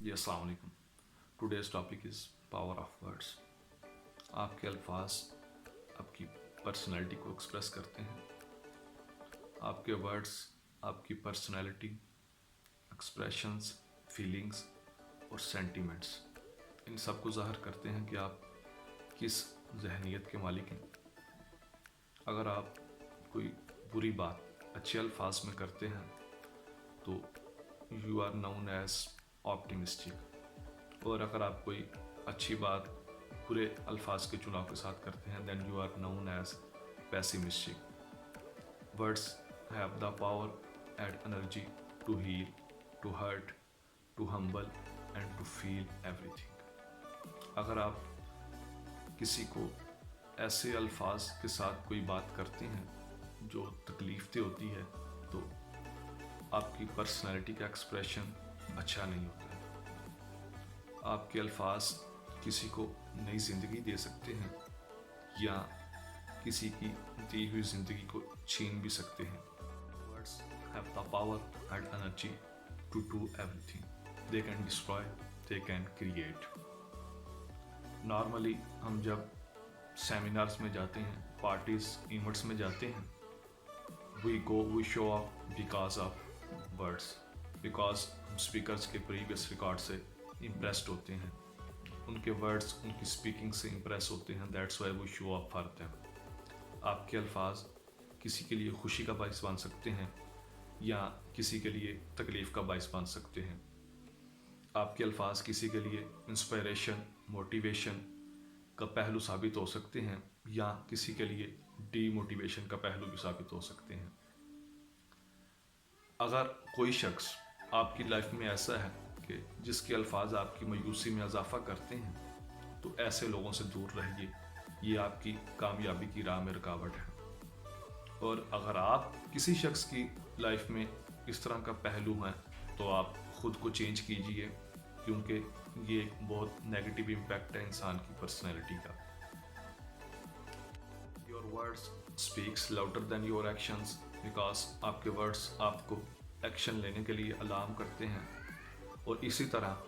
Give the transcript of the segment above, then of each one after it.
जी अस्सलाम वालेकुम। Today's topic is power of words. आपके अल्फाज आपकी पर्सनैलिटी को एक्सप्रेस करते हैं। आपके वर्ड्स आपकी पर्सनैलिटी, एक्सप्रेशंस, फीलिंग्स और सेंटिमेंट्स इन सब को ज़ाहिर करते हैं कि आप किस जहनीत के मालिक हैं। अगर आप कोई बुरी बात अच्छे अल्फाज में करते हैं तो you are known as optimistic, और अगर आप कोई अच्छी बात बुरे अल्फाज के चुनाव के साथ करते हैं then you are known as pessimistic. Words have the power and energy to heal, to hurt, to humble and to feel everything. अगर आप किसी को ऐसे अल्फाज के साथ कोई बात करते हैं जो तकलीफ दे होती है तो आपकी पर्सनैलिटी का एक्सप्रेशन अच्छा नहीं होता है। आपके अल्फाज किसी को नई ज़िंदगी दे सकते हैं या किसी की दी हुई ज़िंदगी को छीन भी सकते हैं। Words have the power and energy to do everything. They can destroy, they can create. Normally हम जब सेमिनार्स में जाते हैं, पार्टीज इवेंट्स में जाते हैं, we show off because of words, because हम स्पीकर्स के प्रीवियस रिकॉर्ड से इम्प्रेस्ड होते हैं, उनके वर्ड्स उनकी स्पीकिंग से इम्प्रेस होते हैं। That's why we show off for them. आपके अल्फाज किसी के लिए खुशी का बायस बन सकते हैं या किसी के लिए तकलीफ़ का बायस बन सकते हैं। आपके अल्फाज किसी के लिए इंस्पिरेशन, मोटिवेशन का पहलू साबित हो सकते हैं या किसी के लिए डीमोटिवेशन का पहलू भी साबित हो सकते हैं। अगर कोई शख्स आपकी लाइफ में ऐसा है कि जिसके अल्फाज आपकी मायूसी में इजाफा करते हैं तो ऐसे लोगों से दूर रहिए, ये आपकी कामयाबी की राह में रुकावट है। और अगर आप किसी शख्स की लाइफ में इस तरह का पहलू है तो आप ख़ुद को चेंज कीजिए, क्योंकि ये एक बहुत नेगेटिव इम्पैक्ट है इंसान की पर्सनैलिटी का। Your words speaks louder than your actions, because आपके वर्ड्स आपको एक्शन लेने के लिए अलार्म करते हैं, और इसी तरह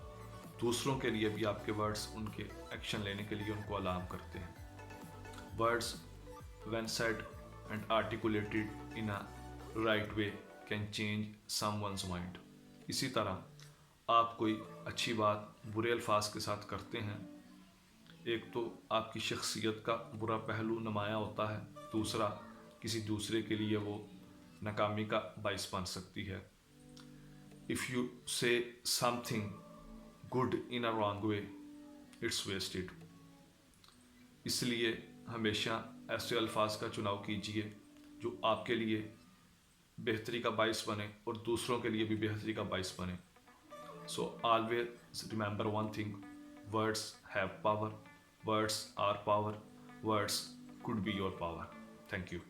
दूसरों के लिए भी आपके वर्ड्स उनके एक्शन लेने के लिए उनको अलार्म करते हैं। Words when said and articulated in a right way can change someone's mind. इसी तरह आप कोई अच्छी बात बुरे अल्फाज के साथ करते हैं, एक तो आपकी शख्सियत का बुरा पहलू नुमाया होता है, दूसरा किसी दूसरे के लिए वो नाकामी का बायस बन सकती है। If you say something good in a wrong way, it's wasted. इसलिए हमेशा ऐसे अल्फाज का चुनाव कीजिए जो आपके लिए बेहतरी का बायस बने और दूसरों के लिए भी बेहतरी का बायस बने। So always remember one thing: words have power, words are power, words could be your power. Thank you.